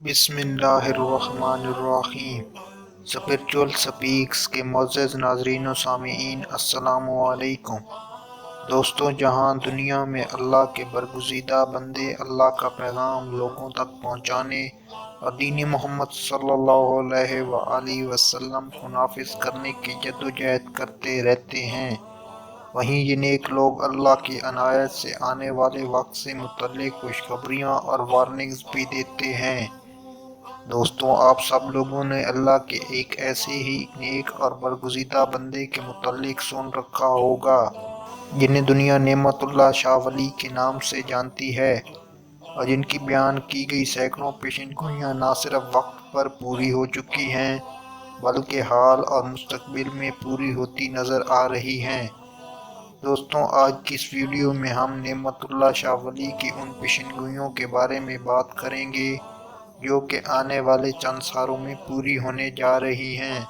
बिस्मिल्लाहिर्रहमानिर्रहीम। Spiritual speaks के मुअज़्ज़ज़ नाज़रीन व सामीईन, अस्सलामु अलैकुम। दोस्तों, जहां दुनिया में अल्लाह के बरगुज़ीदा बंदे अल्लाह का पैगाम लोगों तक पहुंचाने और दीन मोहम्मद सल्लल्लाहु अलैहि वसल्लम को नाफिज करने की जद्दोजहद करते रहते हैं, वहीं ये नेक लोग अल्लाह की अनायत से आने वाले वक्त से मुतल्लिक़ खुशखबरियाँ और वार्निंग्स भी देते हैं। दोस्तों, आप सब लोगों ने अल्लाह के एक ऐसे ही नेक और बरगुज़ीदा बंदे के मुतल्लिक सुन रखा होगा, जिन्हें दुनिया नेमतुल्लाह शाह वली के नाम से जानती है और जिनकी बयान की गई सैकड़ों पेशेनगोइयाँ न सिर्फ वक्त पर पूरी हो चुकी हैं, बल्कि हाल और मुस्तकबिल में पूरी होती नज़र आ रही हैं। दोस्तों, आज की इस वीडियो में हम नेमतुल्लाह शाह वली की उन पेशेनगोइयों के बारे में बात करेंगे जो कि आने वाले चंद सालों में पूरी होने जा रही हैं,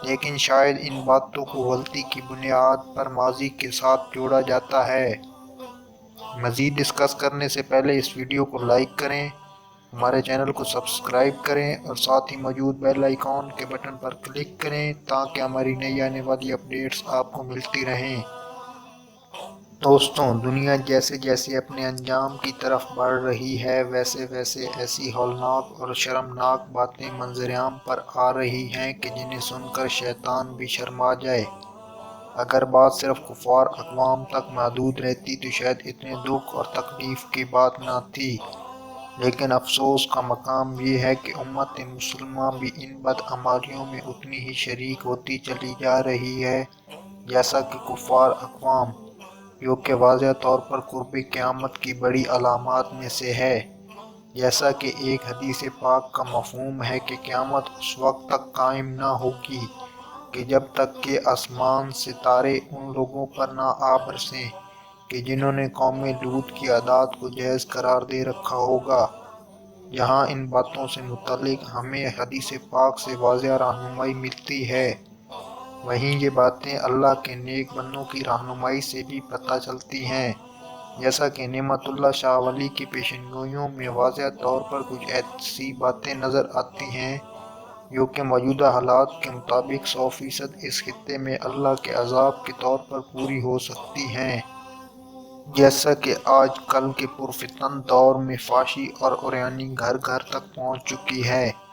लेकिन शायद इन बातों को गलती की बुनियाद पर माजी के साथ जोड़ा जाता है। मज़ीद डिस्कस करने से पहले इस वीडियो को लाइक करें, हमारे चैनल को सब्सक्राइब करें और साथ ही मौजूद बेल आइकॉन के बटन पर क्लिक करें ताकि हमारी नई आने वाली अपडेट्स आपको मिलती रहें। दोस्तों, दुनिया जैसे जैसे अपने अंजाम की तरफ बढ़ रही है, वैसे वैसे ऐसी हौलनाक और शर्मनाक बातें मंजरेआम पर आ रही हैं कि जिन्हें सुनकर शैतान भी शर्मा जाए। अगर बात सिर्फ कुफार अक़वाम तक महदूद रहती तो शायद इतने दुख और तकलीफ़ की बात न थी, लेकिन अफसोस का मकाम ये है कि उम्मत मुसलमा भी इन बदअमालियों में उतनी ही शरीक होती चली जा रही है जैसा कि कुफार अक़वाम, जो कि वाज़ेह तौर पर कुर्ब क़यामत की बड़ी अलामात में से है। जैसा कि एक हदीस पाक का मफ़हूम है कि क़यामत उस वक्त तक कायम ना होगी कि जब तक कि आसमान सितारे उन लोगों पर ना आ बरसें कि जिन्होंने कौम लूत की आदात को जायज़ करार दे रखा होगा। जहाँ इन बातों से मुतल्लिक़ हमें हदीस पाक से वाज़ेह रहनुमाई मिलती है, वहीं ये बातें अल्लाह के नेक बंदों की रहनुमाई से भी पता चलती हैं। जैसा कि नेमतुल्लाह शाह वली की पेशेनगोइयों में वाज़ेह तौर पर कुछ ऐसी बातें नज़र आती हैं जो कि मौजूदा हालात के मुताबिक 100% इस खित्ते में अल्लाह के अज़ाब के तौर पर पूरी हो सकती हैं। जैसा कि आज कल के पुरफितन दौर में फाशी और उर्यानी घर घर तक पहुँच चुकी है,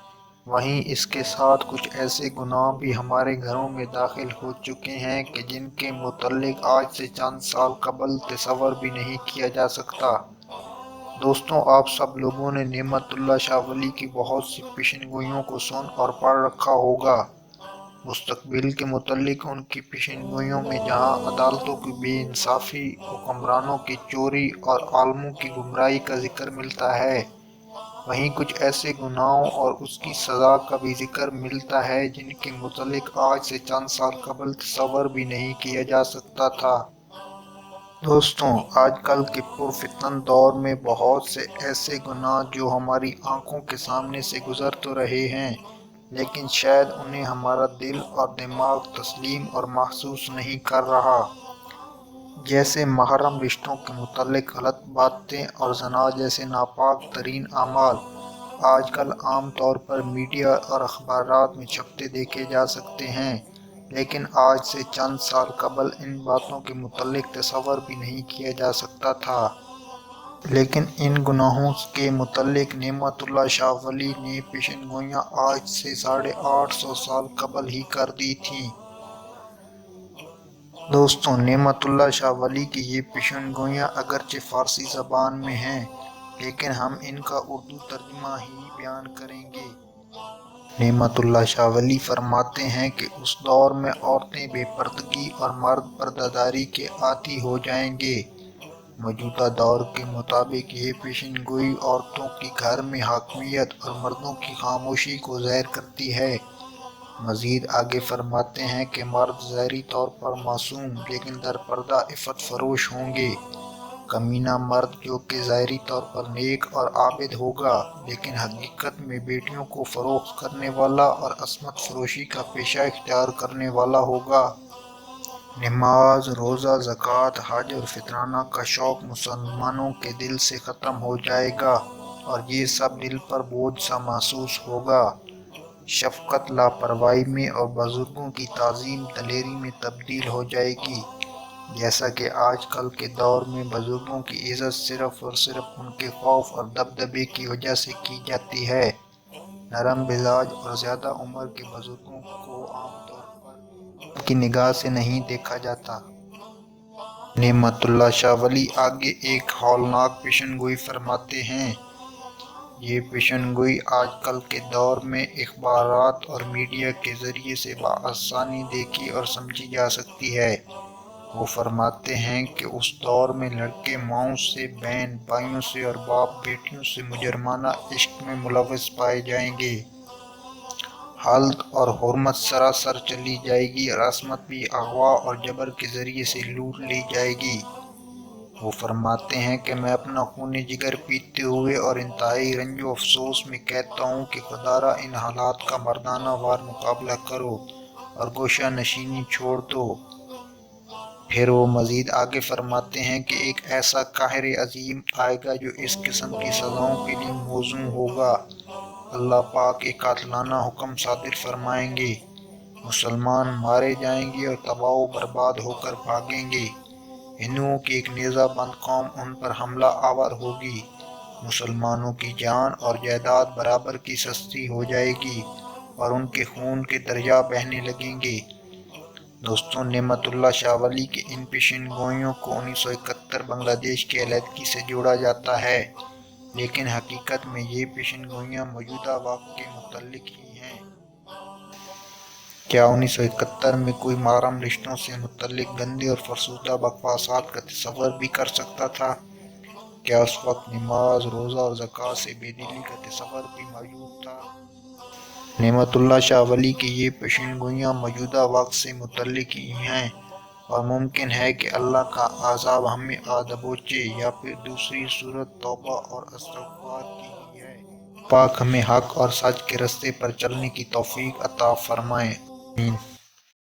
वहीं इसके साथ कुछ ऐसे गुनाह भी हमारे घरों में दाखिल हो चुके हैं कि जिनके मुतल्लिक आज से चंद साल कबल तसव्वुर भी नहीं किया जा सकता। दोस्तों, आप सब लोगों ने नेमतुल्लाह शाह वली की बहुत सी पेशेनगोइयों को सुन और पढ़ रखा होगा। मुस्तकबिल के मुतल्लिक उनकी पेशेनगोइयों में जहाँ अदालतों की बेइंसाफ़ी, हुक्मरानों की चोरी और आलमों की गुमराही का जिक्र मिलता है, वहीं कुछ ऐसे गुनाहों और उसकी सज़ा का भी जिक्र मिलता है जिनके मुतल्लिक आज से चंद साल कबल तसव्वुर भी नहीं किया जा सकता था। दोस्तों, आजकल के पुरफितन दौर में बहुत से ऐसे गुनाह जो हमारी आंखों के सामने से गुजर तो रहे हैं, लेकिन शायद उन्हें हमारा दिल और दिमाग तस्लीम और महसूस नहीं कर रहा। जैसे महरम रिश्तों के मुतल्लिक गलत बातें और ज़ना जैसे नापाक तरीन अमाल आजकल आम तौर पर मीडिया और अखबारात में छपते देखे जा सकते हैं, लेकिन आज से चंद साल कबल इन बातों के मुतल्लिक तसव्वुर भी नहीं किया जा सकता था। लेकिन इन गुनाहों के मुतल्लिक नेमतुल्लाह शाह वली ने पेशेनगोइयाँ आज से 850 साल कबल ही कर दी थीं। दोस्तों, नेमतुल्लाह शाह वली की ये पेशेनगोइयाँ अगरचे फ़ारसी ज़बान में हैं, लेकिन हम इनका उर्दू तर्जुमा ही बयान करेंगे। नेमतुल्लाह शाह वली फरमाते हैं कि उस दौर में औरतें बेपर्दगी और मर्द पर्दादारी के आदी हो जाएंगे। मौजूदा दौर के मुताबिक ये पेशेनगोई औरतों की घर में हाकमियत और मर्दों की खामोशी को ज़ाहिर करती है। मज़ीद आगे फरमाते हैं कि मर्द ज़ाहिरी तौर पर मासूम लेकिन दरपर्दा इफ़्फ़त फ़रोश होंगे। कमीना मर्द जो कि ज़ाहिरी तौर पर नेक और आबिद होगा, लेकिन हकीकत में बेटियों को फ़रोख्त करने वाला और असमत फरोशी का पेशा इख्तियार करने वाला होगा। नमाज, रोज़ा, ज़कात, हज और फितराना का शौक़ मुसलमानों के दिल से ख़त्म हो जाएगा। اور یہ سب دل پر بوجھ سا محسوس ہوگا۔ شفقت لاپرواہی میں اور بزرگوں کی تعظیم دلیری میں تبدیل ہو جائے گی۔ جیسا کہ آج کل کے دور میں بزرگوں کی عزت صرف اور صرف ان کے خوف اور دبدبے کی وجہ سے کی جاتی ہے۔ نرم مزاج اور زیادہ عمر کے بزرگوں کو عام طور پر کی نگاہ سے نہیں دیکھا جاتا۔ نعمت اللہ شاہ ولی آگے ایک ہولناک پیشن گوئی فرماتے ہیں۔ یہ پیشن گوئی آج کل کے دور میں اخبارات اور میڈیا کے ذریعے سے بآسانی دیکھی اور سمجھی جا سکتی ہے۔ وہ فرماتے ہیں کہ اس دور میں لڑکے ماؤں سے، بہن بھائیوں سے اور باپ بیٹیوں سے مجرمانہ عشق میں ملوث پائے جائیں گے۔ حلق اور حرمت سراسر چلی جائے گی اور عصمت بھی اغوا اور جبر کے ذریعے سے لوٹ لی جائے گی۔ وہ فرماتے ہیں کہ میں اپنا خون جگر پیتے ہوئے اور انتہائی رنج و افسوس میں کہتا ہوں کہ خدارا ان حالات کا مردانہ وار مقابلہ کرو اور گوشہ نشینی چھوڑ دو۔ پھر وہ مزید آگے فرماتے ہیں کہ ایک ایسا قاہر عظیم آئے گا جو اس قسم کی سزاؤں کے لیے موزوں ہوگا۔ اللہ پاک ایک قاتلانہ حکم صادر فرمائیں گے، مسلمان مارے جائیں گے اور تباہ و برباد ہو کر بھاگیں گے۔ ہندوؤں کی ایک نیزہ بند قوم ان پر حملہ آور ہوگی۔ مسلمانوں کی جان اور جائیداد برابر کی سستی ہو جائے گی اور ان کے خون کے دریا بہنے لگیں گے۔ دوستوں، نعمت اللہ شاہ ولی کے ان پیشن گوئیوں کو 1971 بنگلہ دیش کی علیحدگی سے جوڑا جاتا ہے، لیکن حقیقت میں یہ پیشن گوئیاں موجودہ وقت کے متعلق ہی ہیں۔ کیا 1971 میں کوئی محرم رشتوں سے متعلق گندے اور فرسودہ بکواسات کا تصور بھی کر سکتا تھا؟ کیا اس وقت نماز، روزہ اور زکوٰۃ سے بے دلی کا تصور بھی موجود تھا؟ نعمت اللہ شاہ ولی کی یہ پیشن گوئیاں موجودہ وقت سے متعلق ہی ہیں، اور ممکن ہے کہ اللہ کا عذاب ہمیں آ دبوچے یا پھر دوسری صورت توبہ اور استغفار کی ہی ہے۔ پاک ہمیں حق اور سچ کے رستے پر چلنے کی توفیق عطا فرمائے۔ آمین۔